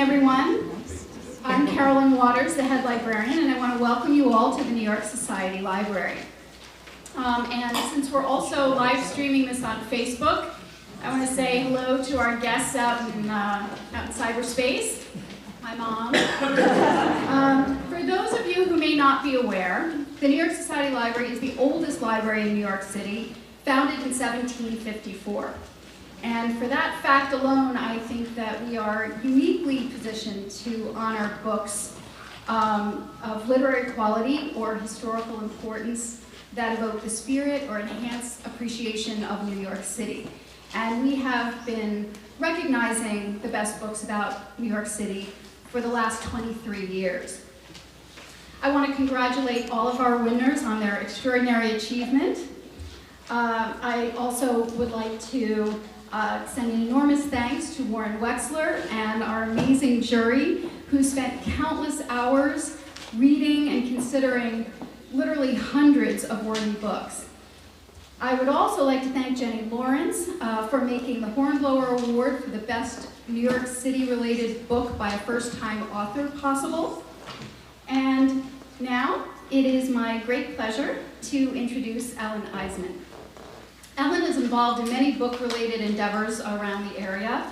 everyone. I'm Carolyn Waters, the head librarian, and I want to welcome you all to the New York Society Library. And since we're also live streaming this on Facebook, I want to say hello to our guests out in cyberspace. My mom. For those of you who may not be aware, the New York Society Library is the oldest library in New York City, founded in 1754. And for that fact alone, I think that we are uniquely positioned to honor books of literary quality or historical importance that evoke the spirit or enhance appreciation of New York City. And we have been recognizing the best books about New York City for the last 23 years. I want to congratulate all of our winners on their extraordinary achievement. I also would like to send enormous thanks to Warren Wexler and our amazing jury who spent countless hours reading and considering literally hundreds of worthy books. I would also like to thank Jenny Lawrence for making the Hornblower Award for the best New York City related book by a first-time author possible. And now it is my great pleasure to introduce Ellen Eisman. Ellen is involved in many book-related endeavors around the area,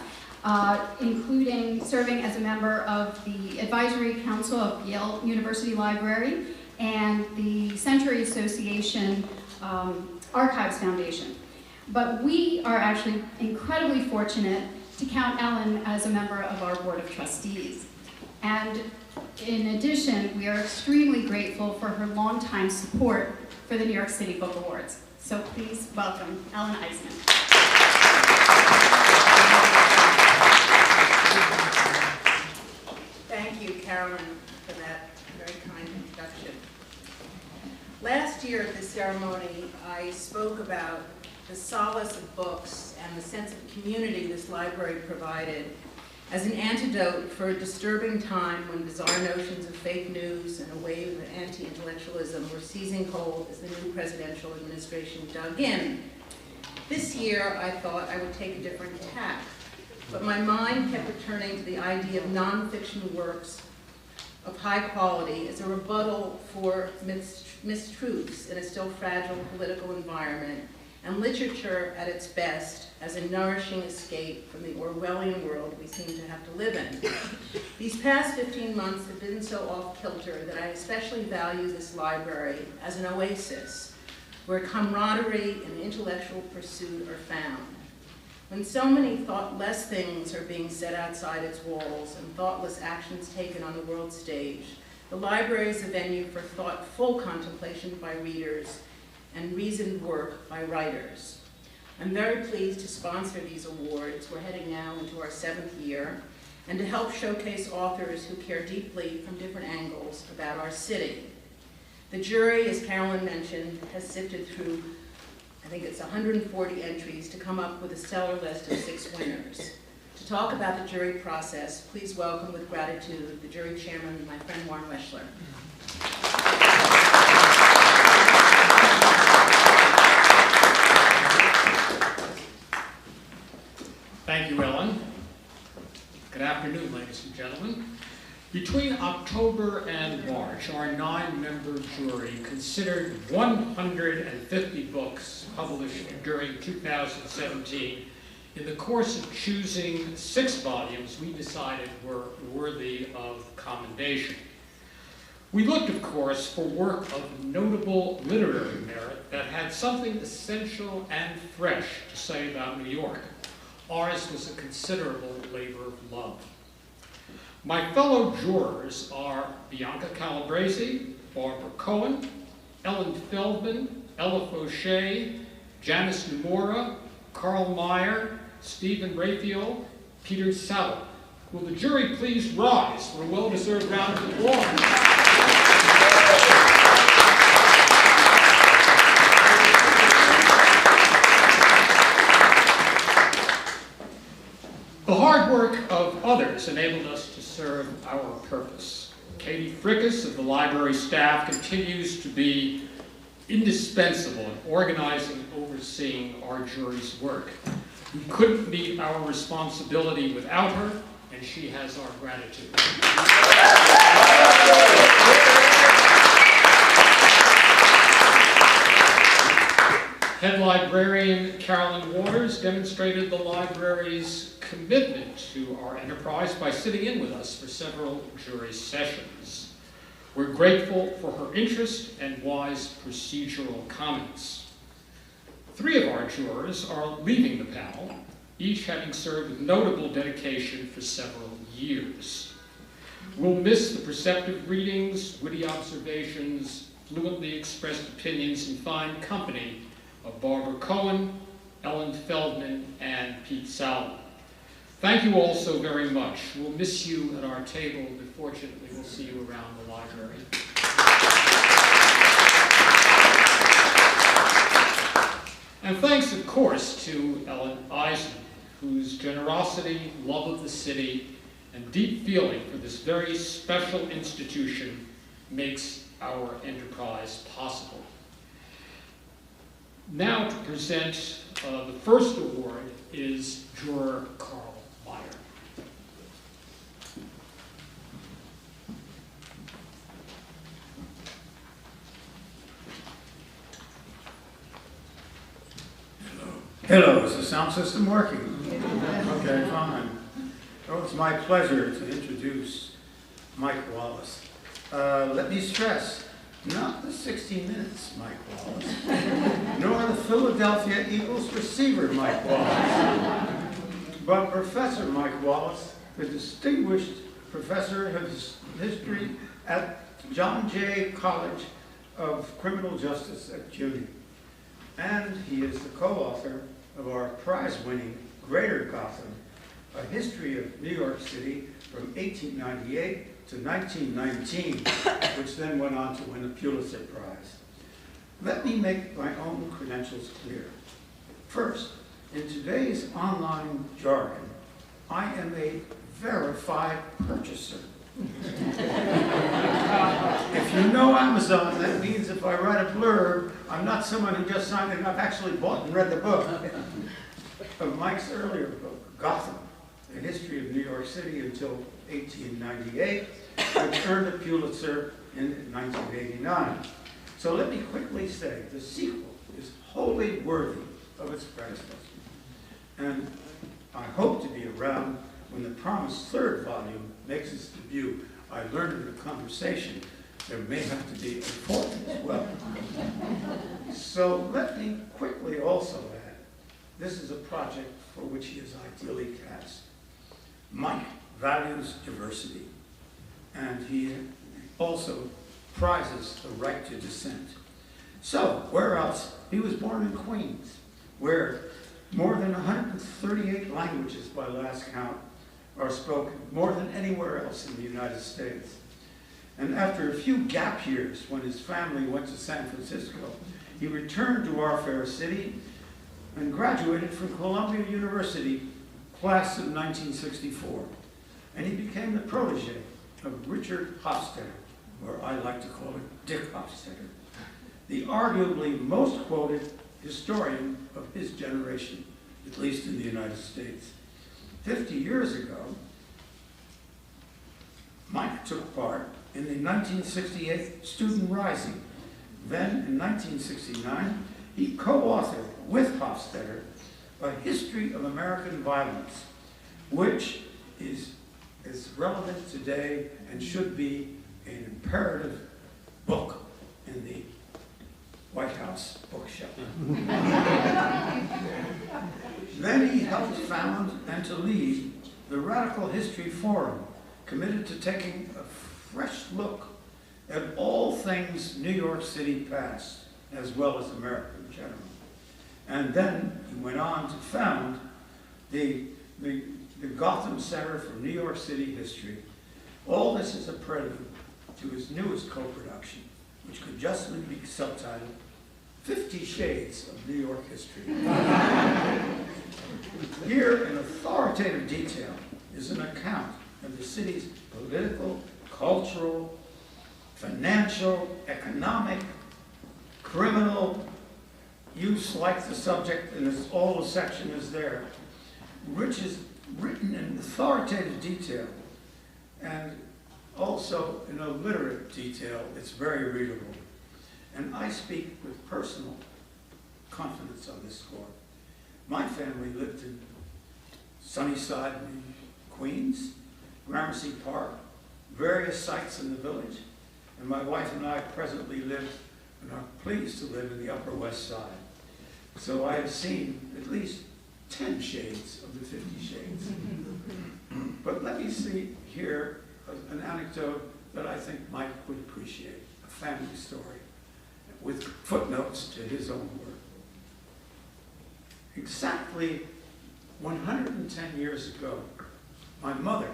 including serving as a member of the Advisory Council of Yale University Library and the Century Association Archives Foundation. But we are actually incredibly fortunate to count Ellen as a member of our Board of Trustees. And in addition, we are extremely grateful for her longtime support for the New York City Book Awards. So please welcome Ellen Eisman. Thank you, Carolyn, for that very kind introduction. Last year at this ceremony, I spoke about the solace of books and the sense of community this library provided as an antidote for a disturbing time when bizarre notions of fake news and a wave of anti-intellectualism were seizing hold as the new presidential administration dug in. This year, I thought I would take a different tack, but my mind kept returning to the idea of nonfiction works of high quality as a rebuttal for mistruths in a still fragile political environment, and literature at its best as a nourishing escape from the Orwellian world we seem to have to live in. These past 15 months have been so off-kilter that I especially value this library as an oasis where camaraderie and intellectual pursuit are found. When so many thoughtless things are being said outside its walls and thoughtless actions taken on the world stage, the library is a venue for thoughtful contemplation by readers and reasoned work by writers. I'm very pleased to sponsor these awards. We're heading now into our 7th year, and to help showcase authors who care deeply from different angles about our city. The jury, as Carolyn mentioned, has sifted through, I think it's 140 entries to come up with a stellar list of 6 winners. To talk about the jury process, please welcome with gratitude the jury chairman, my friend Warren Wexler. Thank you, Ellen. Good afternoon, ladies and gentlemen. Between October and March, our 9-member jury considered 150 books published during 2017. In the course of choosing 6 volumes we decided were worthy of commendation. We looked, of course, for work of notable literary merit that had something essential and fresh to say about New York. Ours was a considerable labor of love. My fellow jurors are Bianca Calabresi, Barbara Cohen, Ellen Feldman, Ella Fauché, Janice Nomura, Carl Meyer, Stephen Raphael, Peter Sala. Will the jury please rise for a well-deserved round of applause? The hard work of others enabled us to serve our purpose. Katie Frickas of the library staff continues to be indispensable in organizing and overseeing our jury's work. We couldn't meet our responsibility without her, and she has our gratitude. Head librarian Carolyn Waters demonstrated the library's commitment to our enterprise by sitting in with us for several jury sessions. We're grateful for her interest and wise procedural comments. 3 of our jurors are leaving the panel, each having served with notable dedication for several years. We'll miss the perceptive readings, witty observations, fluently expressed opinions, and fine company of Barbara Cohen, Ellen Feldman, and Pete Salmon. Thank you all so very much. We'll miss you at our table, but fortunately we'll see you around the library. And thanks, of course, to Ellen Eisman, whose generosity, love of the city, and deep feeling for this very special institution makes our enterprise possible. Now to present the first award is juror Carl Meyer. Hello, is the sound system working? Okay, fine. Oh, it's my pleasure to introduce Mike Wallace. Let me stress, not the 60 Minutes Mike Wallace, nor the Philadelphia Eagles receiver Mike Wallace, but Professor Mike Wallace, the distinguished professor of history at John Jay College of Criminal Justice at CUNY. And he is the co-author of our prize-winning Greater Gotham, a history of New York City from 1898 to 1919, which then went on to win a Pulitzer Prize. Let me make my own credentials clear. First, in today's online jargon, I am a verified purchaser. If you know Amazon, that means if I write a blurb, I'm not someone who just signed it. I've actually bought and read the book of Mike's earlier book, Gotham, The History of New York City until 1898, which earned a Pulitzer in 1989. So let me quickly say the sequel is wholly worthy of its predecessor. And I hope to be around when the promised third volume makes its debut. I learned in the conversation there may have to be a fourth as well. So let me quickly also add, this is a project for which he is ideally cast. Mike values diversity, and he also prizes the right to dissent. So, where else? He was born in Queens, where more than 138 languages by last count are spoken, more than anywhere else in the United States. And after a few gap years when his family went to San Francisco, he returned to our fair city and graduated from Columbia University, class of 1964. And he became the protege of Richard Hofstadter, or I like to call it Dick Hofstadter, the arguably most quoted historian of his generation, at least in the United States. 50 years ago, Mike took part in the 1968 Student Rising. Then, in 1969, he co-authored with Hofstadter A History of American Violence, which is as relevant today and should be an imperative book in the White House bookshelf. Then he helped found and to lead the Radical History Forum, committed to taking a fresh look at all things New York City past, as well as America in general. And then he went on to found the Gotham Center for New York City History. All this is a prelude to his newest co-production, which could justly be subtitled 50 Shades of New York History. Here, in authoritative detail, is an account of the city's political, cultural, financial, economic, criminal, you select the subject and all the section is there. Rich's written in authoritative detail and also in a literate detail. It's very readable. And I speak with personal confidence on this score. My family lived in Sunnyside, Queens, Gramercy Park, various sites in the village, and my wife and I presently live and are pleased to live in the Upper West Side. So I have seen at least 10 shades of the 50 Shades. But let me see here an anecdote that I think Mike would appreciate, a family story, with footnotes to his own work. Exactly 110 years ago, my mother,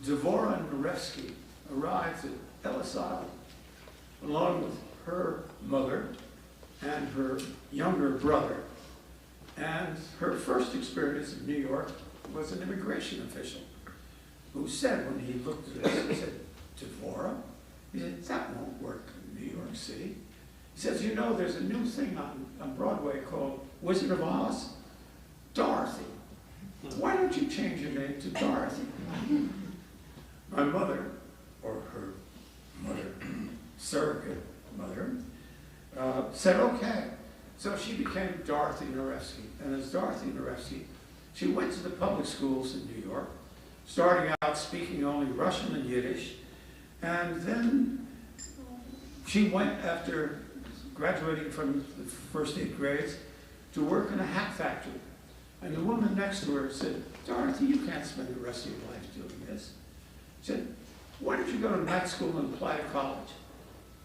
Dvorah Narevsky, arrived at Ellis Island, along with her mother and her younger brother. And her first experience in New York was an immigration official who said, when he looked at us, he said, "Dvorah?" He said, "That won't work in New York City." He says, "You know, there's a new thing on Broadway called Wizard of Oz, Dorothy. Why don't you change your name to Dorothy?" My mother, or her mother, surrogate mother, said, "Okay." So she became Dorothy Narevsky. And as Dorothy Narevsky, she went to the public schools in New York, starting out speaking only Russian and Yiddish. And then she went, after graduating from the first 8 grades, to work in a hat factory. And the woman next to her said, "Dorothy, you can't spend the rest of your life doing this." She said, "Why don't you go to night school and apply to college?"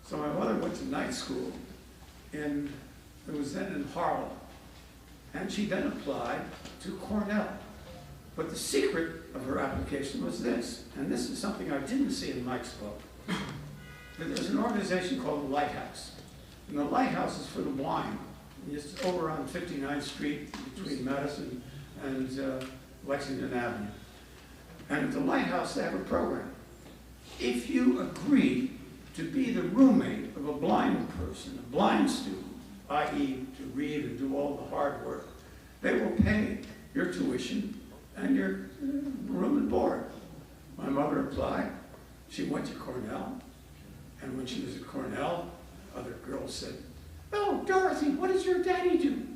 So my mother went to night school it was then in Harlem. And she then applied to Cornell. But the secret of her application was this, and this is something I didn't see in Mike's book. There's an organization called the Lighthouse. And the Lighthouse is for the blind. It's over on 59th Street between Madison and Lexington Avenue. And at the Lighthouse, they have a program. If you agree to be the roommate of a blind person, a blind student, i.e. to read and do all the hard work, they will pay your tuition and your room and board. My mother applied. She went to Cornell. And when she was at Cornell, other girls said, "Oh, Dorothy, what does your daddy do?"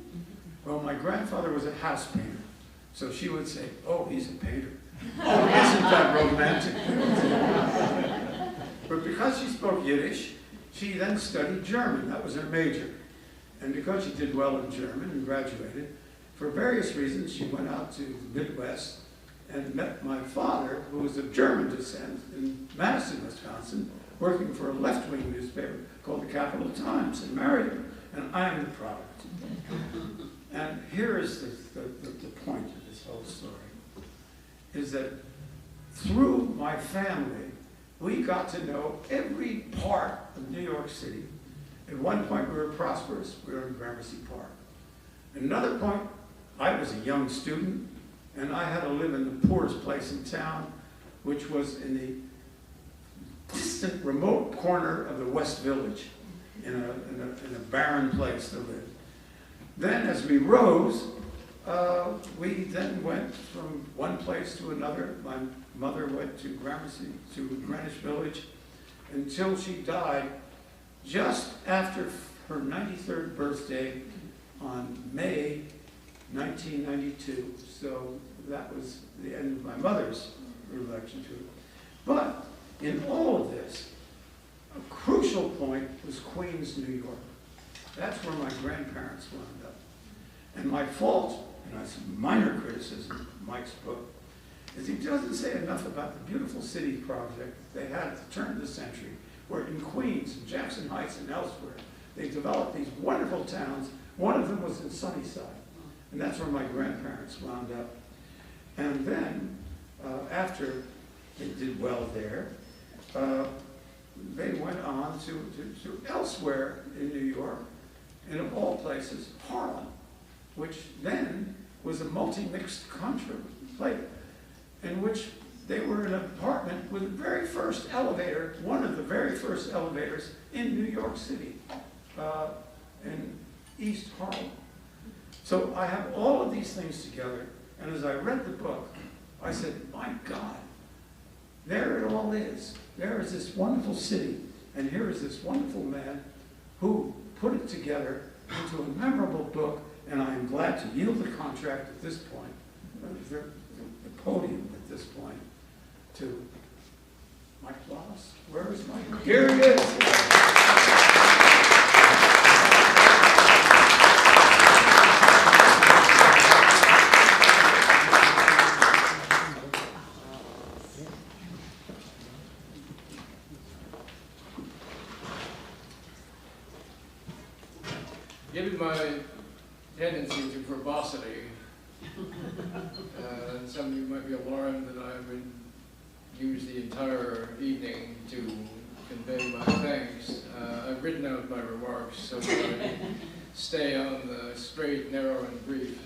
Well, my grandfather was a house painter. So she would say, "Oh, he's a painter." "Oh, isn't that romantic?" But because she spoke Yiddish, she then studied German. That was her major. And because she did well in German and graduated, for various reasons, she went out to the Midwest and met my father, who was of German descent, in Madison, Wisconsin, working for a left-wing newspaper called the Capital Times, and married him. And I am the product. And here is the point of this whole story, is that through my family, we got to know every part of New York City. At one point, we were prosperous. We were in Gramercy Park. At another point, I was a young student, and I had to live in the poorest place in town, which was in the distant, remote corner of the West Village, in a barren place to live. Then, as we rose, we then went from one place to another. My mother went to Greenwich Village, until she died just after her 93rd birthday on May 1992. So that was the end of my mother's relation to it. But in all of this, a crucial point was Queens, New York. That's where my grandparents wound up. And my fault, and that's a minor criticism of Mike's book, is he doesn't say enough about the beautiful city project they had at the turn of the century, where in Queens, and Jackson Heights, and elsewhere, they developed these wonderful towns. One of them was in Sunnyside, and that's where my grandparents wound up. And then, after they did well there, they went on to elsewhere in New York, and of all places, Harlem, which then was a multi-mixed country, like, in which they were in an apartment with the very first elevator, one of the very first elevators in New York City, in East Harlem. So I have all of these things together, And as I read the book, I said, my God, there it all is. There is this wonderful city, and here is this wonderful man who put it together into a memorable book, and I am glad to yield the contract at this point, the podium at this point, to Mike Wallace. Where is Mike? Here he is. Given my tendency to verbosity, some of you might be alarmed that I would use the entire evening to convey my thanks. I've written out my remarks so that I stay on the straight, narrow, and brief.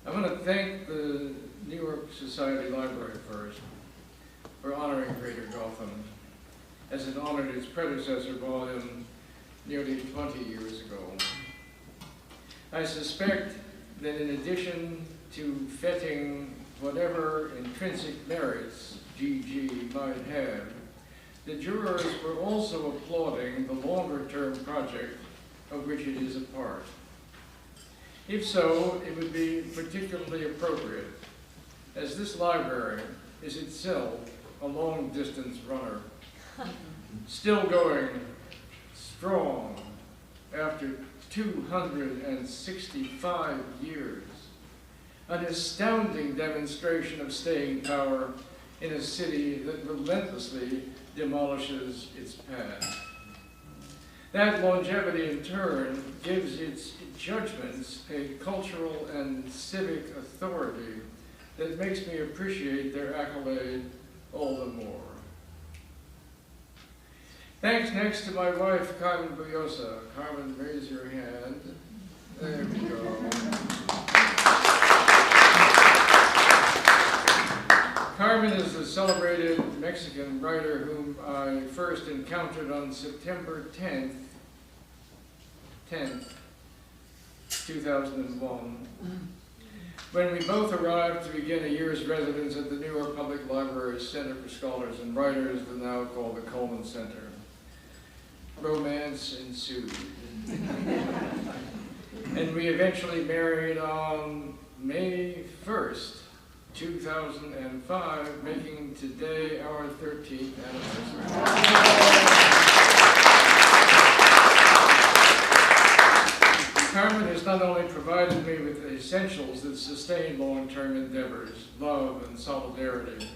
I want to thank the New York Society Library first for honoring Greater Gotham, as it honored its predecessor volume nearly 20 years ago. I suspect that in addition to feting whatever intrinsic merits GG might have, the jurors were also applauding the longer-term project of which it is a part. If so, it would be particularly appropriate, as this library is itself a long-distance runner, still going strong after 265 years. An astounding demonstration of staying power in a city that relentlessly demolishes its past. That longevity in turn gives its judgments a cultural and civic authority that makes me appreciate their accolade all the more. Thanks next to my wife, Carmen Buyosa. Carmen, raise your hand. There we go. Carmen is the celebrated Mexican writer whom I first encountered on September 10th, 2001, when we both arrived to begin a year's residence at the New York Public Library's Center for Scholars and Writers, the now called the Coleman Center. Romance ensued. And we eventually married on May 1st, 2005, making today our 13th anniversary. Carmen has not only provided me with the essentials that sustain long-term endeavors, love and solidarity,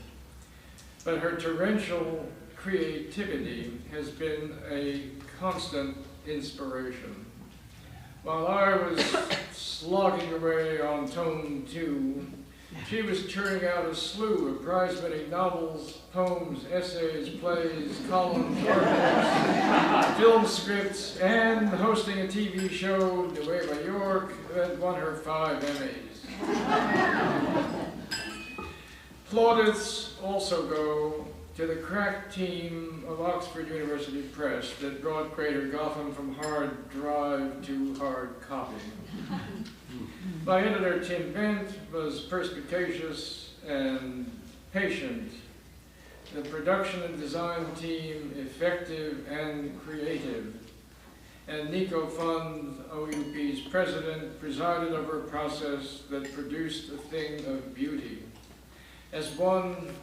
but her torrential creativity has been a constant inspiration. While I was slogging away on Tome 2, she was churning out a slew of prize-winning novels, poems, essays, plays, columns, articles, film scripts, and hosting a TV show, Nueva York, that won her 5 Emmys. Plaudits also go to the crack team of Oxford University Press that brought Greater Gotham from hard drive to hard copy. My editor, Tim Bent, was perspicacious and patient. The production and design team, effective and creative. And Nico Fund, OUP's president, presided over a process that produced a thing of beauty. As one,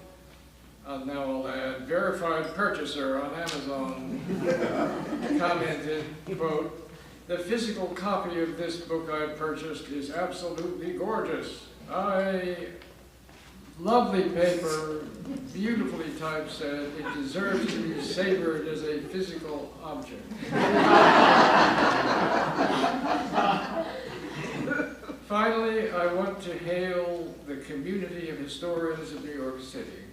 now I'll add, verified purchaser on Amazon commented, quote, "The physical copy of this book I purchased is absolutely gorgeous. Lovely paper, beautifully typeset. It deserves to be savored as a physical object." Finally, I want to hail the community of historians of New York City.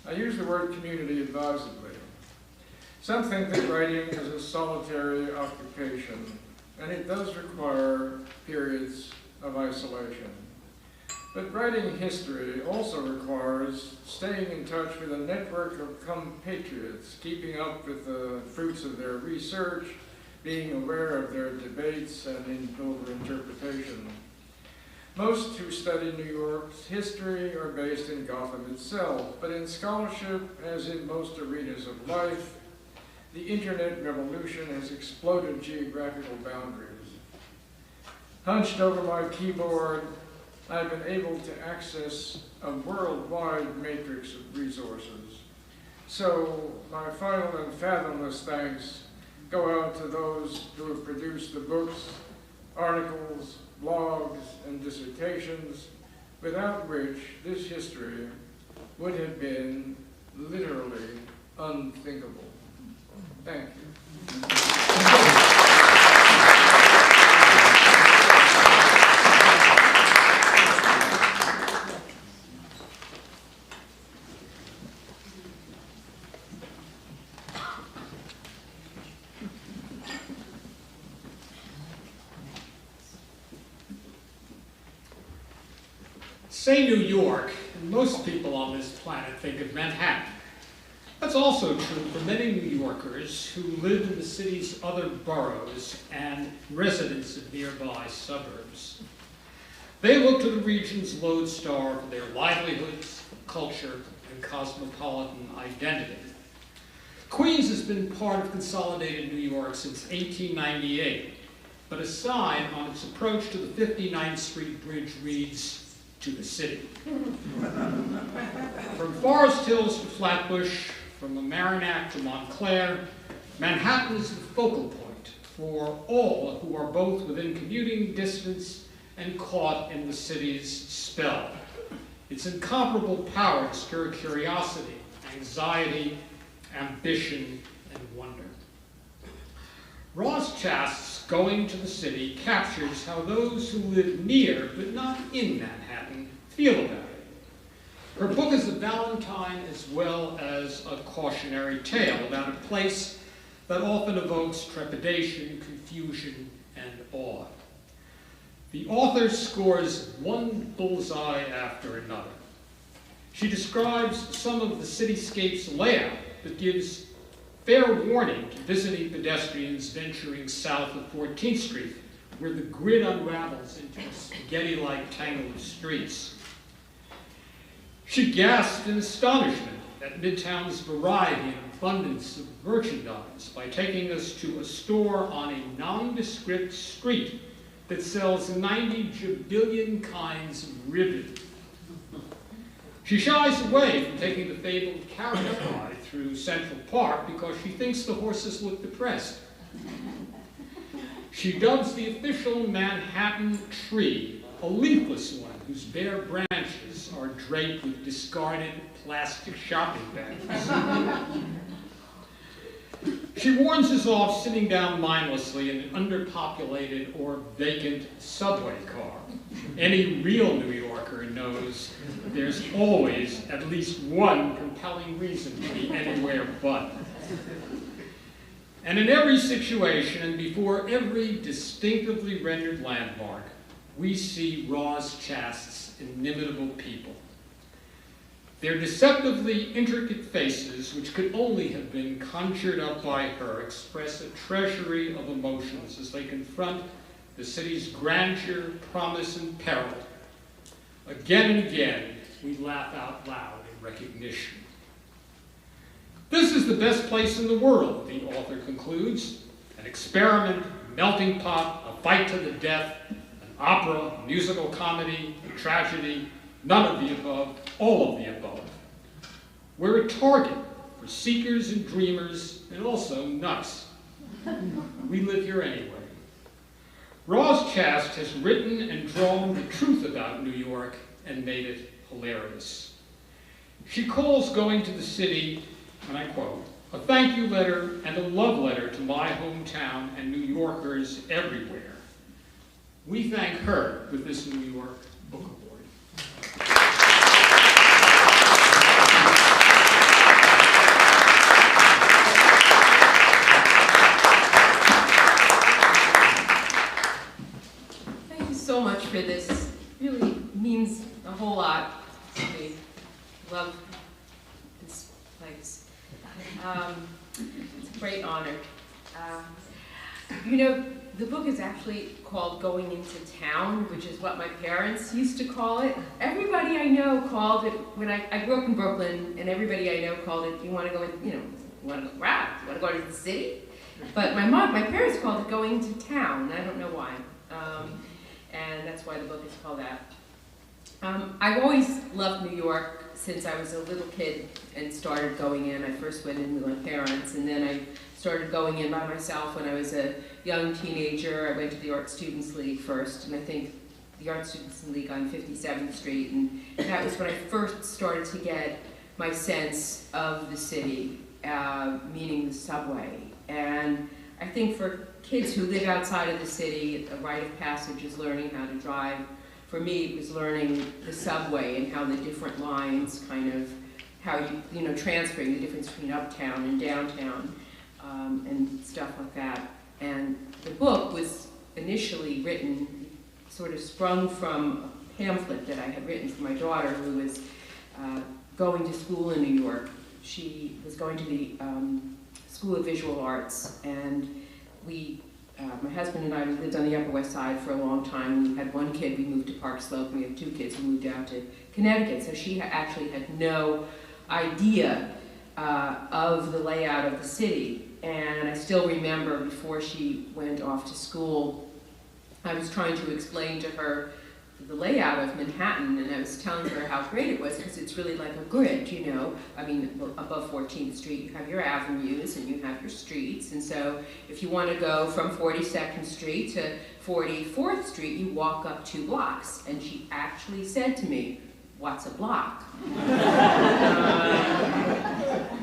I use the word community advisedly. Some think that writing is a solitary occupation, and it does require periods of isolation. But writing history also requires staying in touch with a network of compatriots, keeping up with the fruits of their research, being aware of their debates and over-interpretation. Most who study New York's history are based in Gotham itself, but in scholarship, as in most arenas of life, the internet revolution has exploded geographical boundaries. Hunched over my keyboard, I've been able to access a worldwide matrix of resources. So my final and fathomless thanks go out to those who have produced the books, articles, blogs, and dissertations, without which this history would have been literally unthinkable. Thank you. Say New York, and most people on this planet think of Manhattan. That's also true for many New Yorkers who live in the city's other boroughs and residents of nearby suburbs. They look to the region's lodestar for their livelihoods, culture, and cosmopolitan identity. Queens has been part of consolidated New York since 1898, but a sign on its approach to the 59th Street Bridge reads, "To the city." From Forest Hills to Flatbush, from Mamaroneck to Montclair, Manhattan is the focal point for all who are both within commuting distance and caught in the city's spell. Its incomparable power to stir curiosity, anxiety, ambition, and wonder. Roz Chast's Going to the City captures how those who live near but not in Manhattan feel about it. Her book is a valentine as well as a cautionary tale about a place that often evokes trepidation, confusion, and awe. The author scores one bullseye after another. She describes some of the cityscape's layout that gives fair warning to visiting pedestrians venturing south of 14th Street, where the grid unravels into a spaghetti-like tangle of streets. She gasped in astonishment at Midtown's variety and abundance of merchandise by taking us to a store on a nondescript street that sells 90 jabillion kinds of ribbon. She shies away from taking the fabled carriage ride through Central Park because she thinks the horses look depressed. She dubs the official Manhattan tree a leafless one whose bare branches are draped with discarded plastic shopping bags. She warns us off sitting down mindlessly in an underpopulated or vacant subway car. Any real New Yorker knows there's always at least one compelling reason to be anywhere but. And in every situation and before every distinctively rendered landmark, we see Roz Chast's inimitable people. Their deceptively intricate faces, which could only have been conjured up by her, express a treasury of emotions as they confront the city's grandeur, promise, and peril. Again and again, we laugh out loud in recognition. This is the best place in the world, the author concludes. An experiment, a melting pot, a fight to the death, an opera, a musical comedy, a tragedy, none of the above, all of the above. We're a target for seekers and dreamers, and also nuts. We live here anyway. Roz Chast has written and drawn the truth about New York and made it hilarious. She calls Going to the City, and I quote, a thank you letter and a love letter to my hometown and New Yorkers everywhere. We thank her with this New York Book Award. Thank you so much for this. Really means a whole lot to me. Love this place. It's a great honor. You know, the book is actually called Going Into Town, which is what my parents used to call it. Everybody I know called it, when I grew up in Brooklyn, and everybody I know called it, you want to go in, you want to go, wow, you want to go into the city? But my parents called it Going Into Town, and I don't know why. And that's why the book is called that. I've always loved New York since I was a little kid and started going in. I first went in with my parents, and then I started going in by myself when I was a young teenager. I went to the Art Students League first, and I think the Art Students League on 57th Street, and that was when I first started to get my sense of the city, meaning the subway. And I think for kids who live outside of the city, a rite of passage is learning how to drive. For me, it was learning the subway and how the different lines kind of, how you transferring the difference between uptown and downtown, and stuff like that. And the book was initially written, sort of sprung from a pamphlet that I had written for my daughter, who was going to school in New York. She was going to the School of Visual Arts, and my husband and I lived on the Upper West Side for a long time. We had one kid, we moved to Park Slope, and we have two kids who moved out to Connecticut. So she actually had no idea of the layout of the city. And I still remember before she went off to school, I was trying to explain to her the layout of Manhattan, and I was telling her how great it was because it's really like a grid, you know. I mean, above 14th Street, you have your avenues and you have your streets, and so if you want to go from 42nd Street to 44th Street, you walk up 2 blocks. And she actually said to me, "What's a block?"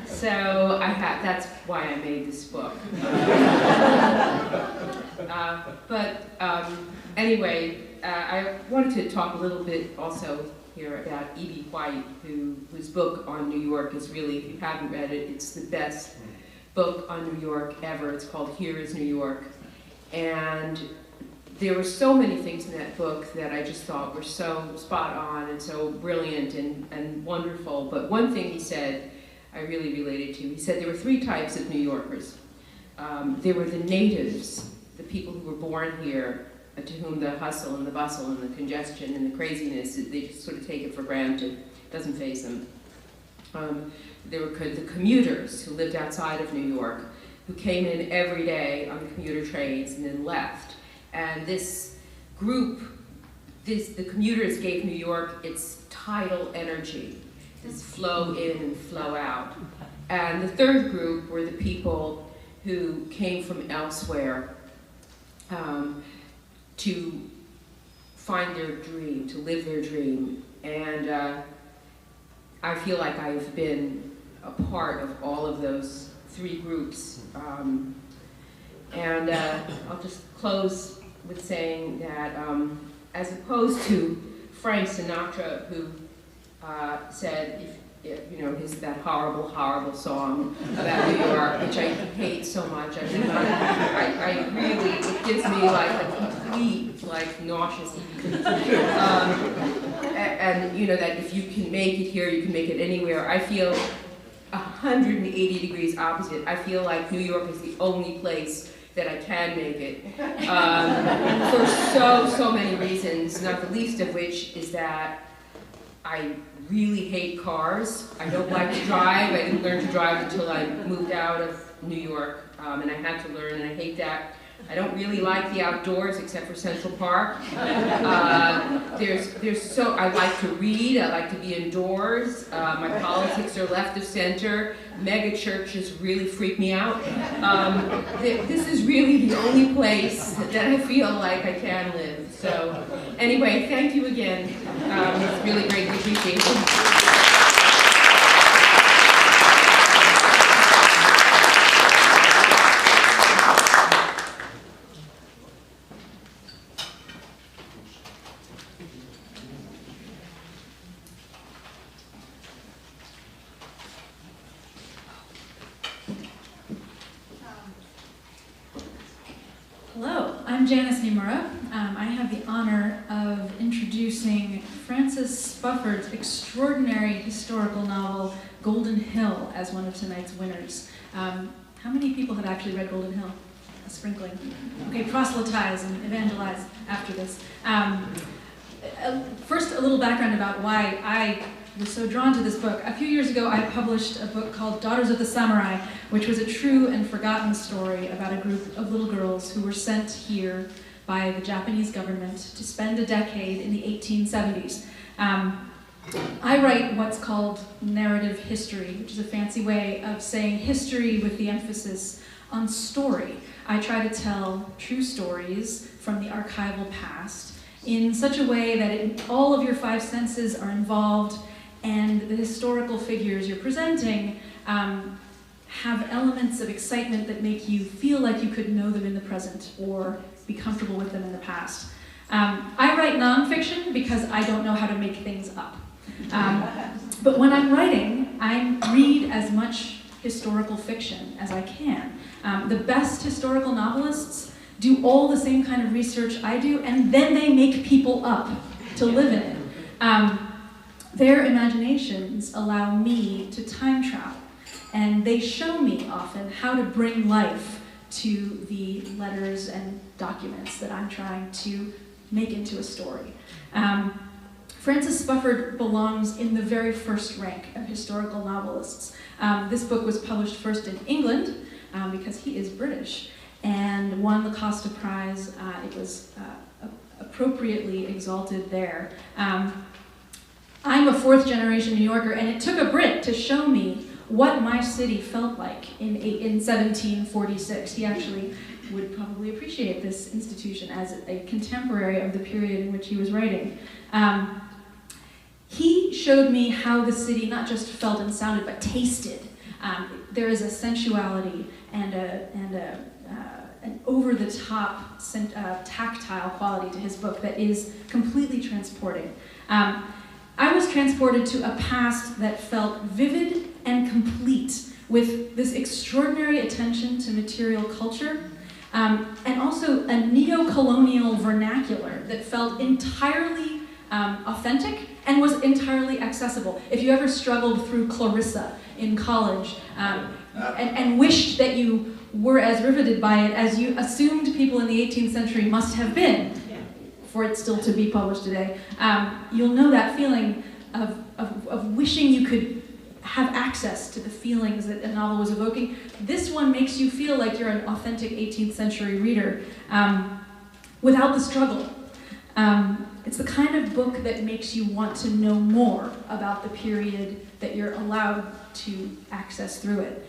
So that's why I made this book. Anyway, I wanted to talk a little bit also here about E.B. White, whose book on New York is really, if you haven't read it, it's the best book on New York ever. It's called Here is New York. And there were so many things in that book that I just thought were so spot on and so brilliant and wonderful. But one thing he said I really related to. He said there were 3 types of New Yorkers. There were the natives, the people who were born here, to whom the hustle and the bustle and the congestion and the craziness, they just sort of take it for granted. It doesn't faze them. There were the commuters who lived outside of New York, who came in every day on the commuter trains and then left. And this group, the commuters gave New York its tidal energy, this flow in and flow out. And the third group were the people who came from elsewhere to find their dream, to live their dream. And I feel like I've been a part of all of those 3 groups. I'll just close with saying that as opposed to Frank Sinatra, who said, that horrible, horrible song about New York, which I hate so much. I really, it gives me like a complete, like, nauseous and that if you can make it here, you can make it anywhere. I feel 180 degrees opposite. I feel like New York is the only place that I can make it. For so many reasons, not the least of which is that I really hate cars. I don't like to drive. I didn't learn to drive until I moved out of New York, and I had to learn, and I hate that. I don't really like the outdoors except for Central Park. I like to read, I like to be indoors. My politics are left of center. Mega churches really freak me out. This is really the only place that I feel like I can live. So anyway, thank you again. It's really greatly appreciated. Hello, I'm Janice Nimura. I have the honor of introducing Francis Spufford's extraordinary historical novel, Golden Hill, as one of tonight's winners. How many people have actually read Golden Hill? a sprinkling. Okay, proselytize and evangelize after this. First, a little background about why I was so drawn to this book. A few years ago, I published a book called Daughters of the Samurai, which was a true and forgotten story about a group of little girls who were sent here by the Japanese government to spend a decade in the 1870s. I write what's called narrative history, which is a fancy way of saying history with the emphasis on story. I try to tell true stories from the archival past in such a way that all of your five senses are involved, and the historical figures you're presenting have elements of excitement that make you feel like you could know them in the present or be comfortable with them in the past. I write nonfiction because I don't know how to make things up. But when I'm writing, I read as much historical fiction as I can. The best historical novelists do all the same kind of research I do, and then they make people up to live in it. Their imaginations allow me to time travel, and they show me often how to bring life to the letters and documents that I'm trying to make into a story. Francis Spufford belongs in the very first rank of historical novelists. This book was published first in England, because he is British, and won the Costa Prize. It was appropriately exalted there. I'm a fourth generation New Yorker, and it took a Brit to show me what my city felt like in 1746. He actually would probably appreciate this institution as a contemporary of the period in which he was writing. He showed me how the city not just felt and sounded, but tasted. There is a sensuality and an over-the-top tactile quality to his book that is completely transporting. I was transported to a past that felt vivid and complete, with this extraordinary attention to material culture, and also a neo-colonial vernacular that felt entirely authentic and was entirely accessible. If you ever struggled through Clarissa in college and wished that you were as riveted by it as you assumed people in the 18th century must have been, for it still to be published today, you'll know that feeling of wishing you could have access to the feelings that a novel was evoking. This one makes you feel like you're an authentic 18th century reader without the struggle. It's the kind of book that makes you want to know more about the period that you're allowed to access through it.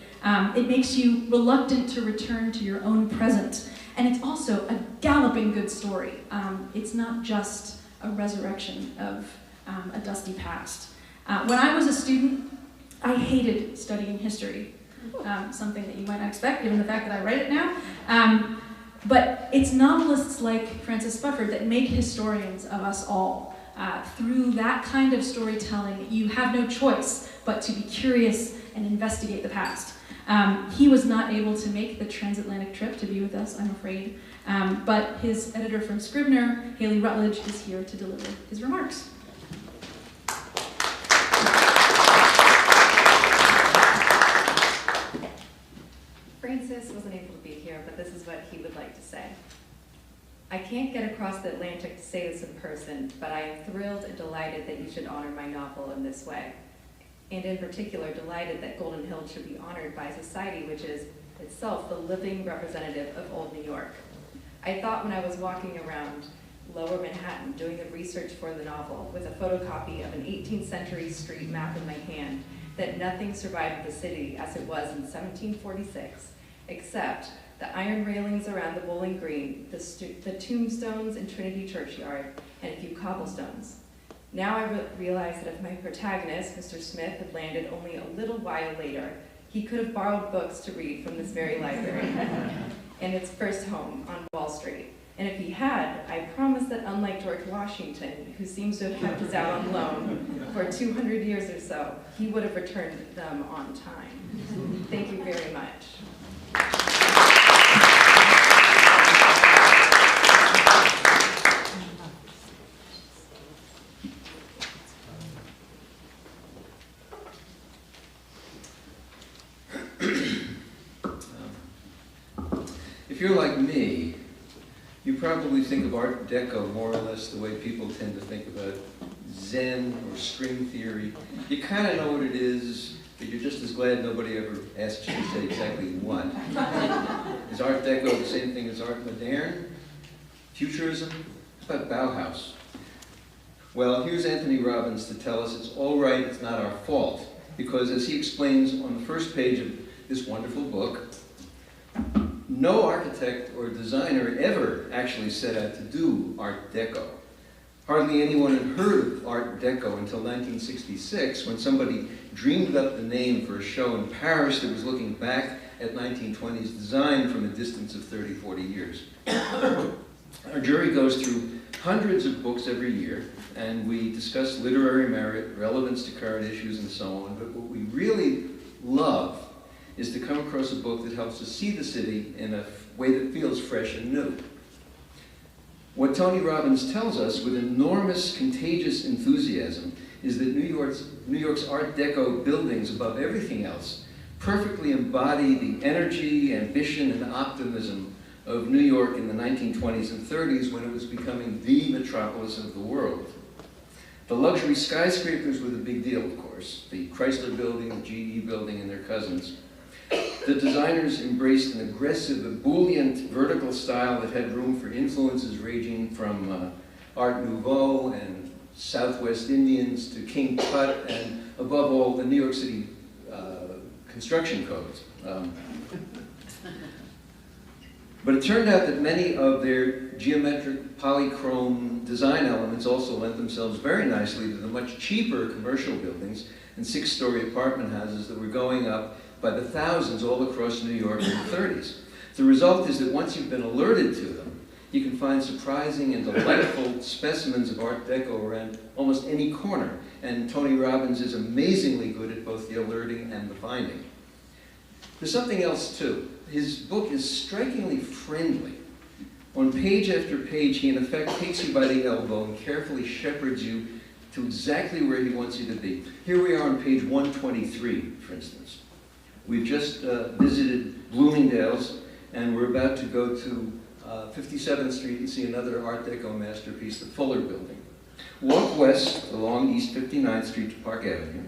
It makes you reluctant to return to your own present. And it's also a galloping good story. It's not just a resurrection of a dusty past. When I was a student, I hated studying history, something that you might not expect given the fact that I write it now. But it's novelists like Francis Spufford that make historians of us all. Through that kind of storytelling, you have no choice but to be curious and investigate the past. He was not able to make the transatlantic trip to be with us, I'm afraid, but his editor from Scribner, Haley Rutledge, is here to deliver his remarks. Francis wasn't able to be here, but this is what he would like to say. I can't get across the Atlantic to say this in person, but I am thrilled and delighted that you should honor my novel in this way. And in particular, delighted that Golden Hill should be honored by a society which is itself the living representative of Old New York. I thought when I was walking around Lower Manhattan doing the research for the novel with a photocopy of an 18th century street map in my hand that nothing survived the city as it was in 1746, except the iron railings around the Bowling Green, the tombstones in Trinity Churchyard, and a few cobblestones. Now I realize that if my protagonist, Mr. Smith, had landed only a little while later, he could have borrowed books to read from this very library in its first home on Wall Street. And if he had, I promise that unlike George Washington, who seems to have kept his out on loan for 200 years or so, he would have returned them on time. Thank you very much. If you're like me, you probably think of Art Deco more or less the way people tend to think about Zen or string theory. You kind of know what it is, but you're just as glad nobody ever asks you to say exactly what. Is Art Deco the same thing as Art Moderne? Futurism? How about Bauhaus? Well, here's Anthony Robbins to tell us it's all right, it's not our fault. Because as he explains on the first page of this wonderful book, no architect or designer ever actually set out to do Art Deco. Hardly anyone had heard of Art Deco until 1966, when somebody dreamed up the name for a show in Paris that was looking back at 1920s design from a distance of 30, 40 years. Our jury goes through hundreds of books every year, and we discuss literary merit, relevance to current issues, and so on. But what we really love is to come across a book that helps us see the city in a way that feels fresh and new. What Tony Robbins tells us with enormous, contagious enthusiasm is that New York's Art Deco buildings, above everything else, perfectly embody the energy, ambition, and optimism of New York in the 1920s and 30s, when it was becoming the metropolis of the world. The luxury skyscrapers were the big deal, of course. The Chrysler Building, the GE Building, and their cousins. The designers embraced an aggressive, ebullient, vertical style that had room for influences ranging from Art Nouveau and Southwest Indians to King Tut, and above all, the New York City construction codes. But it turned out that many of their geometric polychrome design elements also lent themselves very nicely to the much cheaper commercial buildings and six-story apartment houses that were going up by the thousands all across New York in the 30s. The result is that once you've been alerted to them, you can find surprising and delightful specimens of Art Deco around almost any corner. And Tony Robbins is amazingly good at both the alerting and the finding. There's something else too. His book is strikingly friendly. On page after page, he in effect takes you by the elbow and carefully shepherds you to exactly where he wants you to be. Here we are on page 123, for instance. We've just visited Bloomingdale's, and we're about to go to 57th Street and see another Art Deco masterpiece, the Fuller Building. Walk west along East 59th Street to Park Avenue.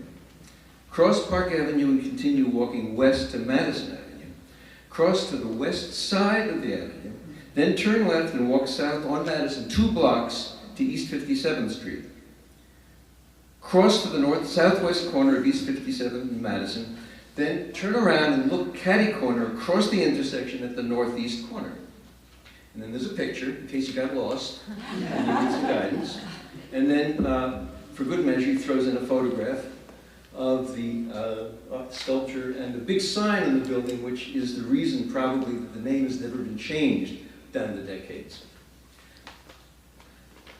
Cross Park Avenue and continue walking west to Madison Avenue. Cross to the west side of the avenue, then turn left and walk south on Madison 2 blocks to East 57th Street. Cross to the north-southwest corner of East 57th and Madison, then turn around and look catty-corner across the intersection at the northeast corner. And then there's a picture, in case you got lost, and you need some guidance. And then, for good measure, he throws in a photograph of the sculpture and a big sign in the building, which is the reason probably that the name has never been changed down the decades.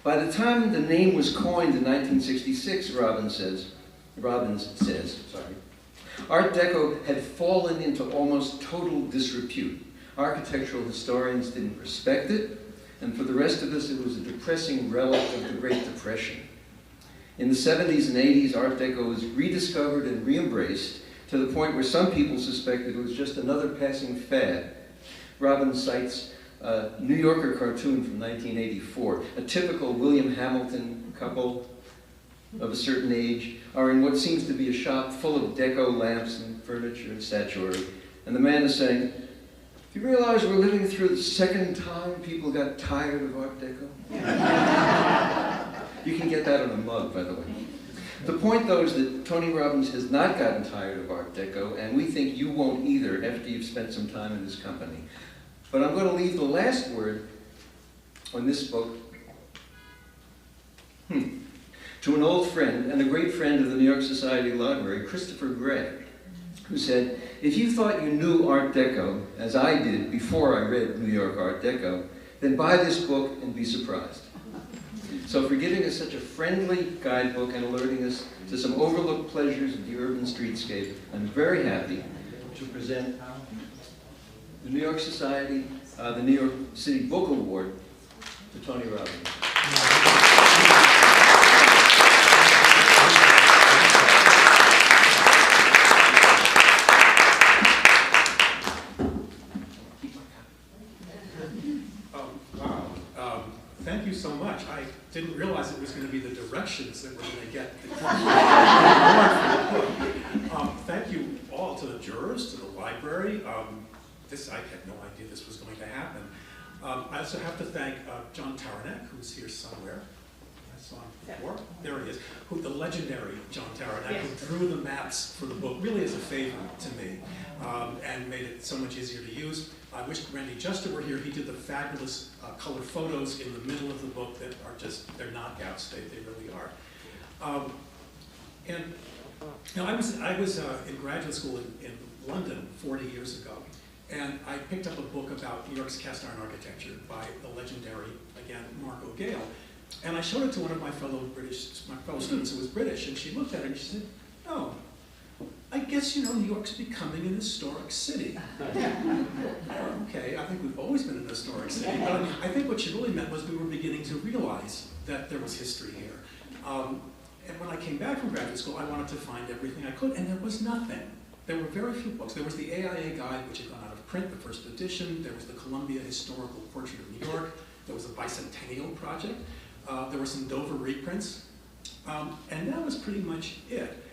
By the time the name was coined in 1966, Robbins says, Art Deco had fallen into almost total disrepute. Architectural historians didn't respect it, and for the rest of us, it was a depressing relic of the Great Depression. In the 70s and 80s, Art Deco was rediscovered and re-embraced to the point where some people suspected it was just another passing fad. Robbins cites a New Yorker cartoon from 1984. A typical William Hamilton couple of a certain age are in what seems to be a shop full of deco lamps and furniture and statuary. And the man is saying, do you realize we're living through the second time people got tired of Art Deco? You can get that on a mug, by the way. The point, though, is that Tony Robbins has not gotten tired of Art Deco, and we think you won't either after you've spent some time in his company. But I'm going to leave the last word on this book to an old friend and a great friend of the New York Society Library, Christopher Gray, who said, if you thought you knew Art Deco, as I did before I read New York Art Deco, then buy this book and be surprised. So for giving us such a friendly guidebook and alerting us to some overlooked pleasures of the urban streetscape, I'm very happy to present the New York Society, the New York City Book Award to Tony Robbins. impressions that we're going to get. Thank you all, to the jurors, to the library. I had no idea this was going to happen. I also have to thank John Taranek, who's here somewhere. I saw him before. There he is. The legendary John Taranek, who drew the maps for the book, really as a favor to me, and made it so much easier to use. I wish Randy Juster were here. He did the fabulous color photos in the middle of the book that are just, they're knockouts. They really are. And now I was in graduate school in London 40 years ago, and I picked up a book about New York's cast iron architecture by the legendary, again, Marco Gale. And I showed it to one of my fellow students who was British, and she looked at it and she said, "Oh, I guess New York's becoming an historic city." Okay, I think we've always been an historic city, but I think what she really meant was we were beginning to realize that there was history here. And when I came back from graduate school, I wanted to find everything I could, and there was nothing. There were very few books. There was the AIA Guide, which had gone out of print, the first edition. There was the Columbia Historical Portrait of New York. There was a Bicentennial Project. There were some Dover reprints. And that was pretty much it.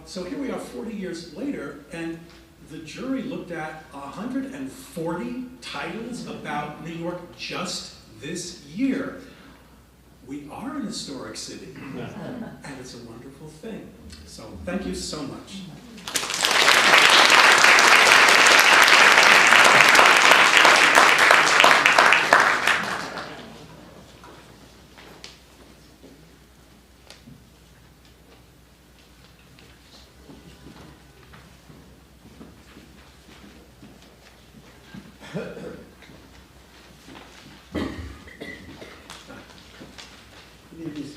So here we are 40 years later, and the jury looked at 140 titles about New York just this year. We are an historic city, and it's a wonderful thing. So thank you so much. It is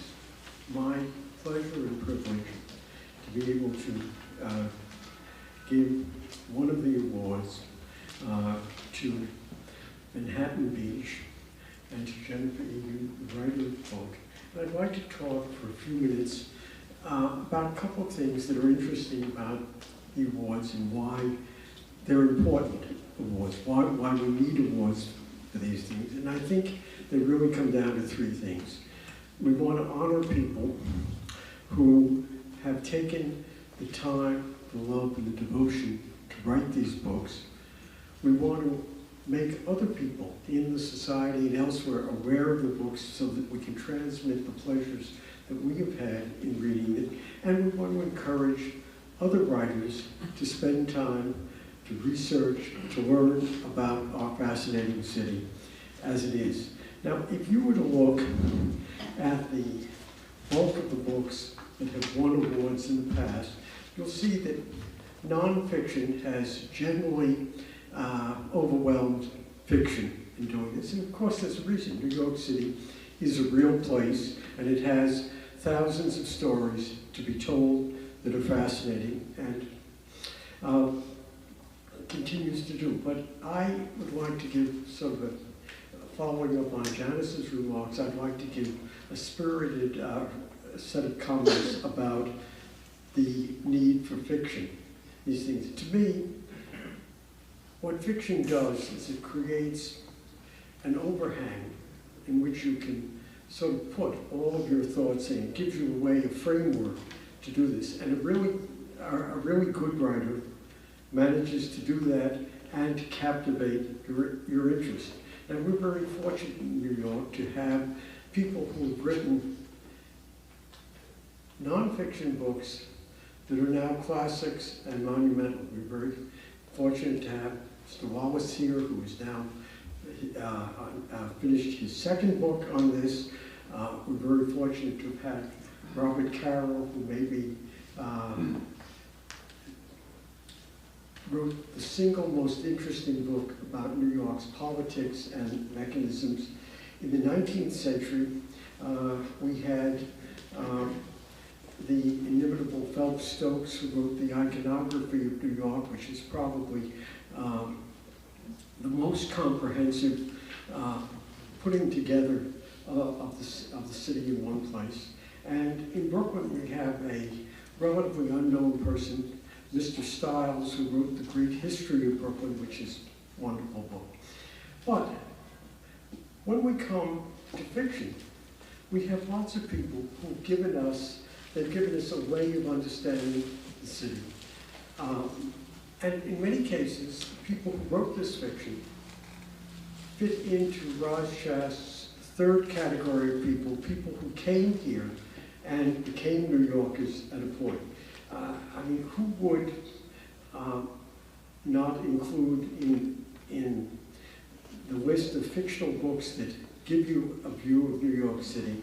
my pleasure and privilege to be able to give one of the awards to Manhattan Beach and to Jennifer Egan, the writer of the book. And I'd like to talk for a few minutes about a couple of things that are interesting about the awards and why they're important awards, why we need awards for these things. And I think they really come down to three things. We want to honor people who have taken the time, the love, and the devotion to write these books. We want to make other people in the society and elsewhere aware of the books so that we can transmit the pleasures that we have had in reading it. And we want to encourage other writers to spend time to research, to learn about our fascinating city as it is. Now, if you were to look at the bulk of the books that have won awards in the past, you'll see that nonfiction has generally overwhelmed fiction in doing this. And of course, there's a reason. New York City is a real place, and it has thousands of stories to be told that are fascinating and continues to do. But I would like to give sort of following up on Janice's remarks, I'd like to give a spirited set of comments about the need for fiction. These things. To me, what fiction does is it creates an overhang in which you can sort of put all of your thoughts in. It gives you a way, a framework to do this. And a really good writer manages to do that and to captivate your interest. And we're very fortunate in New York to have people who have written nonfiction books that are now classics and monumental. We're very fortunate to have Mr. Wallace here, who is now finished his second book on this. We're very fortunate to have had Robert Caro, who maybe wrote the single most interesting book about New York's politics and mechanisms. In the 19th century, we had the inimitable Phelps Stokes, who wrote the Iconography of New York, which is probably the most comprehensive putting together of the city in one place. And in Brooklyn, we have a relatively unknown person, Mr. Stiles, who wrote The Great History of Brooklyn, which is a wonderful book. But when we come to fiction, we have lots of people who've given us, they've given us a way of understanding the city. And in many cases, people who wrote this fiction fit into Raj Shast's third category of people, people who came here and became New Yorkers at a point. I mean, who would not include in the list of fictional books that give you a view of New York City,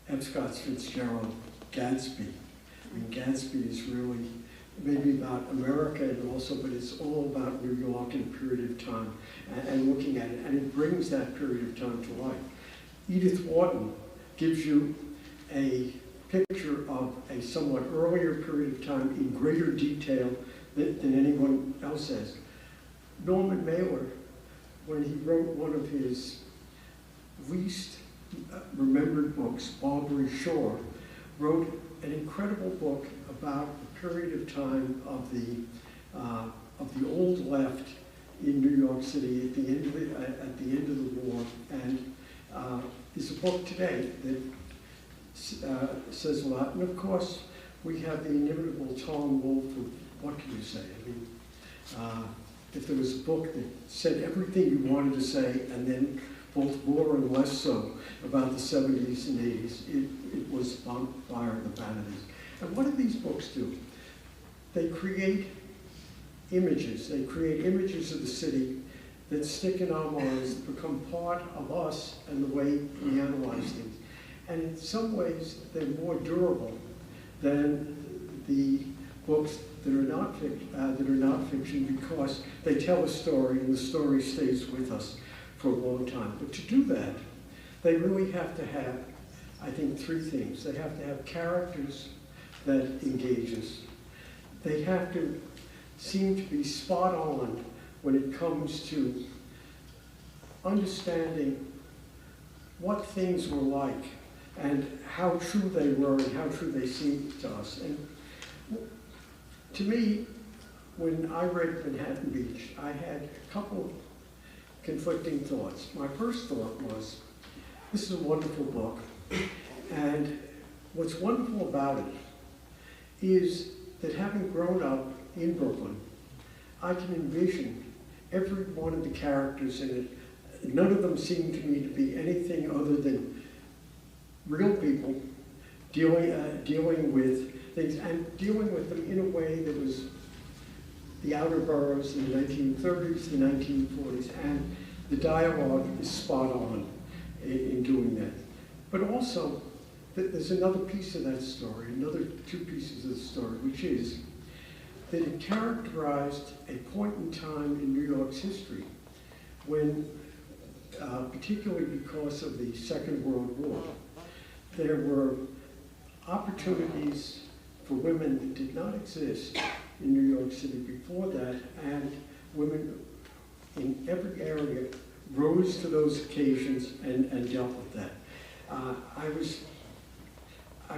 F. Scott Fitzgerald, Gatsby. I mean, Gatsby is really maybe about America and also, but it's all about New York in a period of time and looking at it, and it brings that period of time to life. Edith Wharton gives you a picture of a somewhat earlier period of time in greater detail than anyone else has. Norman Mailer, when he wrote one of his least remembered books, Barbary Shore, wrote an incredible book about the period of time of the old left in New York City at the end of the war, and is a book today that says a lot. And of course, we have the inimitable Tom Wolfe. What can you say? I mean, if there was a book that said everything you wanted to say, and then both more and less so about the 70s and 80s, it was Bonfire of the Vanities. And what do these books do? They create images. They create images of the city that stick in our minds, that become part of us and the way we analyze things. And in some ways, they're more durable than the books that are not fiction because they tell a story and the story stays with us for a long time. But to do that, they really have to have, I think, three things. They have to have characters that engage us. They have to seem to be spot on when it comes to understanding what things were like and how true they were and how true they seemed to us. And to me, when I read Manhattan Beach, I had a couple of conflicting thoughts. My first thought was, this is a wonderful book, and what's wonderful about it is that having grown up in Brooklyn, I can envision every one of the characters in it. None of them seem to me to be anything other than real people dealing with things, and dealing with them in a way that was the outer boroughs in the 1930s, the 1940s, and the dialogue is spot on in doing that. But also, there's another piece of that story, another two pieces of the story, which is that it characterized a point in time in New York's history when, particularly because of the Second World War, there were opportunities for women that did not exist in New York City before that, and women in every area rose to those occasions and dealt with that. I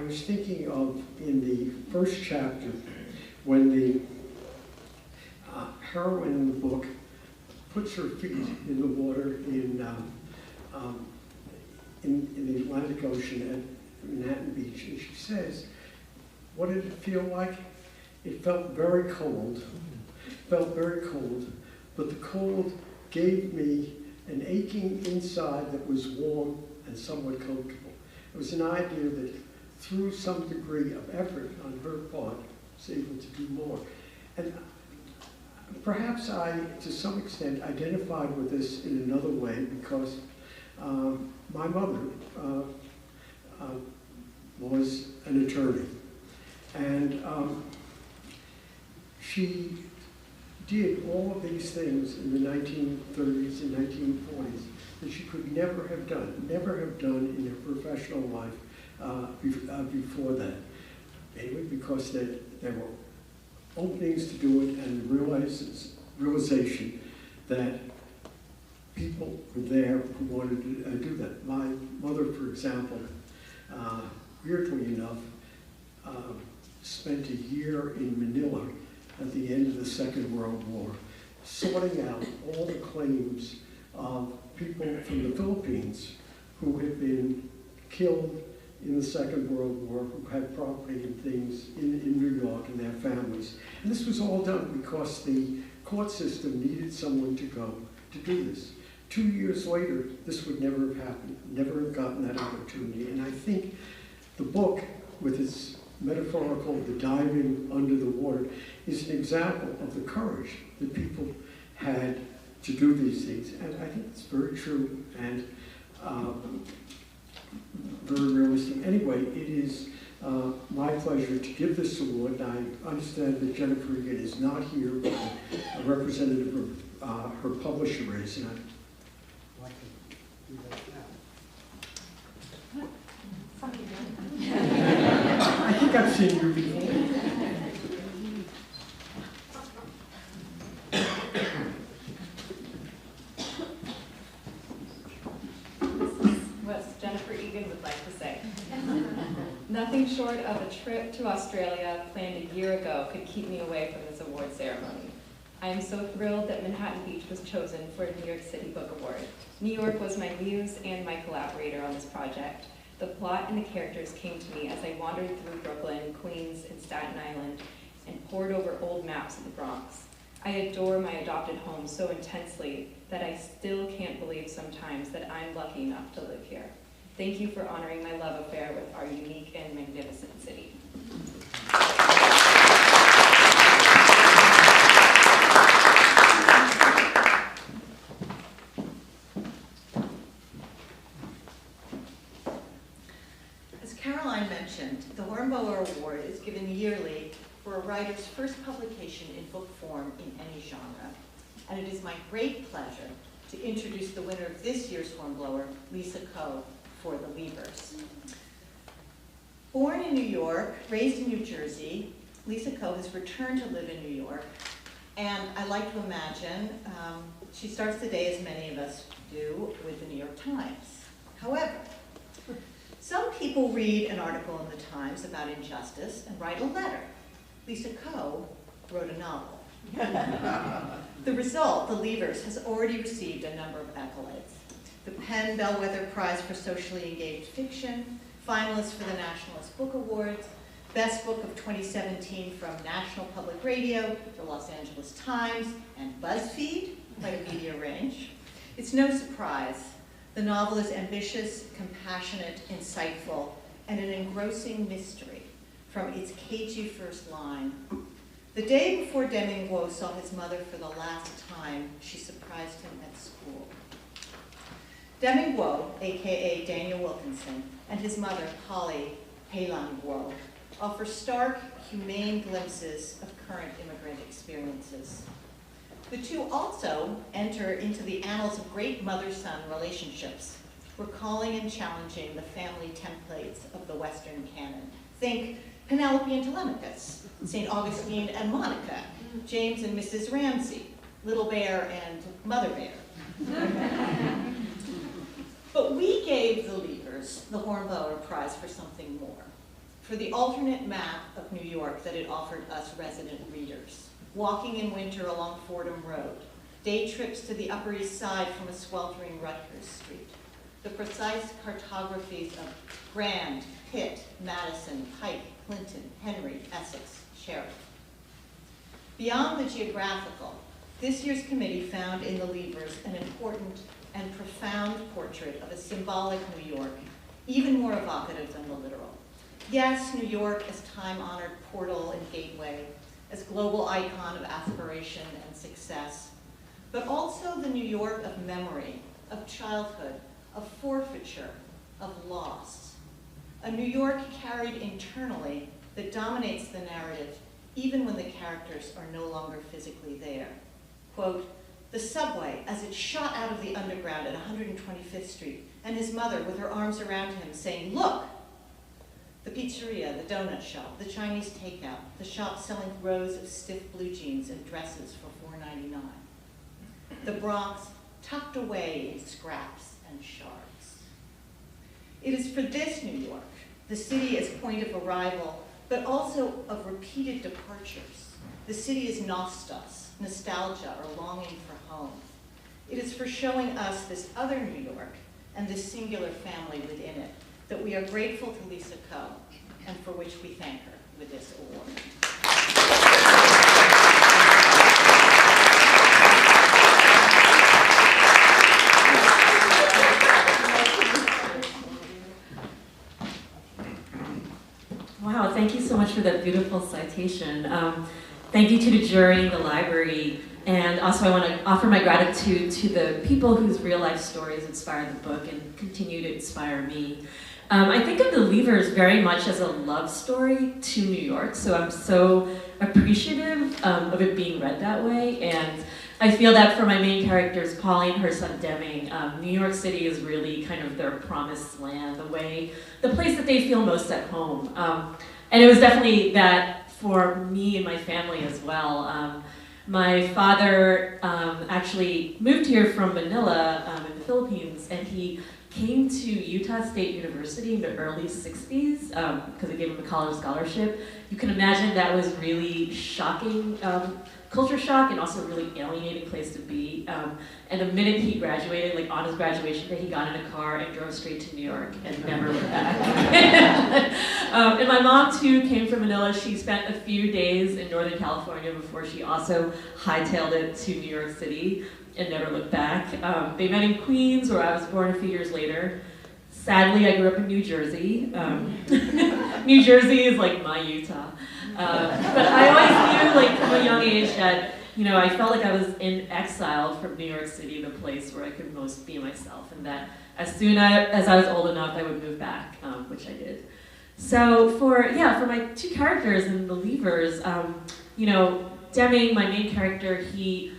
was thinking of, in the first chapter, when the heroine in the book puts her feet in the water in the Atlantic Ocean at Manhattan Beach, and she says, what did it feel like? It felt very cold, but the cold gave me an aching inside that was warm and somewhat comfortable. It was an idea that through some degree of effort on her part, was able to do more. And perhaps I, to some extent, identified with this in another way because my mother was an attorney. And she did all of these things in the 1930s and 1940s that she could never have done in her professional life before that. Mainly because there were openings to do it and realization that people were there who wanted to do that. My mother, for example, weirdly enough, spent a year in Manila at the end of the Second World War, sorting out all the claims of people from the Philippines who had been killed in the Second World War, who had property and things in New York and their families. And this was all done because the court system needed someone to go to do this. 2 years later, this would never have happened, never have gotten that opportunity. And I think the book, with its metaphorical, the diving under the water, is an example of the courage that people had to do these things. And I think it's very true and very realistic. Anyway, it is my pleasure to give this award. I understand that Jennifer Egan is not here, but a representative of her publisher is, and I'd like to do that now. I think I've seen you before. What Jennifer Egan would like to say. Nothing short of a trip to Australia planned a year ago could keep me away from this award ceremony. I am so thrilled that Manhattan Beach was chosen for a New York City Book Award. New York was my muse and my collaborator on this project. The plot and the characters came to me as I wandered through Brooklyn, Queens, and Staten Island and pored over old maps of the Bronx. I adore my adopted home so intensely that I still can't believe sometimes that I'm lucky enough to live here. Thank you for honoring my love affair with our unique and magnificent city. As Caroline mentioned, the Hornblower Award is given yearly for a writer's first publication in book form in any genre. And it is my great pleasure to introduce the winner of this year's Hornblower, Lisa Ko, for The Leavers. Born in New York, raised in New Jersey, Lisa Ko has returned to live in New York. And I like to imagine she starts the day, as many of us do, with the New York Times. However, some people read an article in the Times about injustice and write a letter. Lisa Ko wrote a novel. The result, The Leavers, has already received a number of accolades. The PEN Bellwether Prize for Socially Engaged Fiction, finalist for the Nationalist Book Awards, Best Book of 2017 from National Public Radio, the Los Angeles Times, and BuzzFeed, quite a media range. It's no surprise. The novel is ambitious, compassionate, insightful, and an engrossing mystery from its cagey first line. The day before Deming Guo saw his mother for the last time, she surprised him at school. Deming Guo, aka Daniel Wilkinson, and his mother, Polly Peilan Guo, offer stark, humane glimpses of current immigrant experiences. The two also enter into the annals of great mother-son relationships, recalling and challenging the family templates of the Western canon. Think Penelope and Telemachus, St. Augustine and Monica, James and Mrs. Ramsey, Little Bear and Mother Bear. But we gave The Leavers the Hornblower Prize for something more, for the alternate map of New York that it offered us resident readers. Walking in winter along Fordham Road, day trips to the Upper East Side from a sweltering Rutgers Street, the precise cartographies of Grand, Pitt, Madison, Pike, Clinton, Henry, Essex, Sheriff. Beyond the geographical, this year's committee found in The Leavers an important and profound portrait of a symbolic New York, even more evocative than the literal. Yes, New York as time-honored portal and gateway, as global icon of aspiration and success, but also the New York of memory, of childhood, of forfeiture, of loss. A New York carried internally that dominates the narrative even when the characters are no longer physically there. Quote, the subway as it shot out of the underground at 125th Street, and his mother with her arms around him saying, look! The pizzeria, the donut shop, the Chinese takeout, the shop selling rows of stiff blue jeans and dresses for $4.99. The Bronx tucked away in scraps and shards. It is for this New York, the city as point of arrival, but also of repeated departures. The city is nostos, nostalgia or longing for home. It is for showing us this other New York and this singular family within it, that we are grateful to Lisa Coe, and for which we thank her with this award. Wow, thank you so much for that beautiful citation. Thank you to the jury and the library, and also I want to offer my gratitude to the people whose real life stories inspired the book and continue to inspire me. I think of The Leavers very much as a love story to New York, so I'm so appreciative of it being read that way, and I feel that for my main characters, Polly and her son Deming, New York City is really kind of their promised land, the place that they feel most at home. And it was definitely that for me and my family as well. My father actually moved here from Manila in the Philippines, and he came to Utah State University in the early 60s because it gave him a college scholarship. You can imagine that was really shocking, culture shock, and also a really alienating place to be. And the minute he graduated, like on his graduation day, he got in a car and drove straight to New York and never looked back. And my mom too came from Manila. She spent a few days in Northern California before she also hightailed it to New York City and never looked back. They met in Queens, where I was born a few years later. Sadly, I grew up in New Jersey. New Jersey is like my Utah. But I always knew, like, from a young age that, you know, I felt like I was in exile from New York City, the place where I could most be myself, and that as soon as I was old enough, I would move back, which I did. So for my two characters in The Leavers, you know, Deming, my main character, he's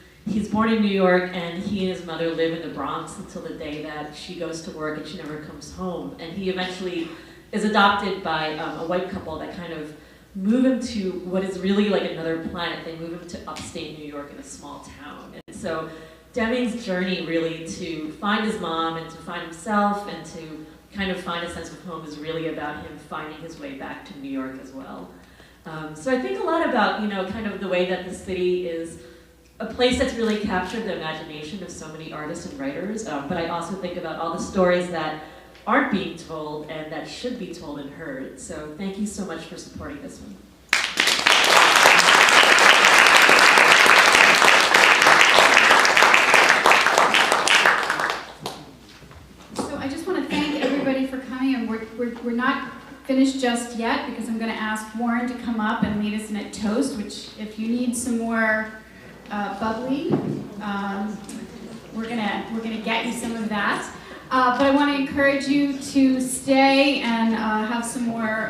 born in New York, and he and his mother live in the Bronx until the day that she goes to work and she never comes home. And he eventually is adopted by a white couple that kind of move him to what is really like another planet. They move him to upstate New York in a small town. And so Deming's journey really to find his mom and to find himself and to kind of find a sense of home is really about him finding his way back to New York as well. So I think a lot about, you know, kind of the way that the city is a place that's really captured the imagination of so many artists and writers, but I also think about all the stories that aren't being told and that should be told and heard. So thank you so much for supporting this one. So I just want to thank everybody for coming, and we're not finished just yet because I'm going to ask Warren to come up and lead us in a toast, which if you need some more bubbly, we're gonna get you some of that. But I want to encourage you to stay and have some more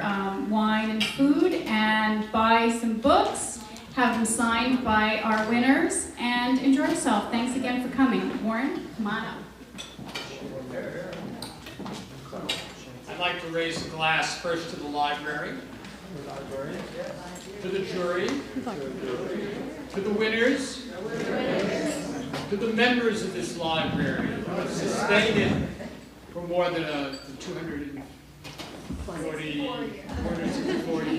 wine and food, and buy some books, have them signed by our winners, and enjoy yourself. Thanks again for coming. Warren, come on up. I'd like to raise a glass first to the library, to the jury, to the winners, to the members of this library who have sustained it for more than 240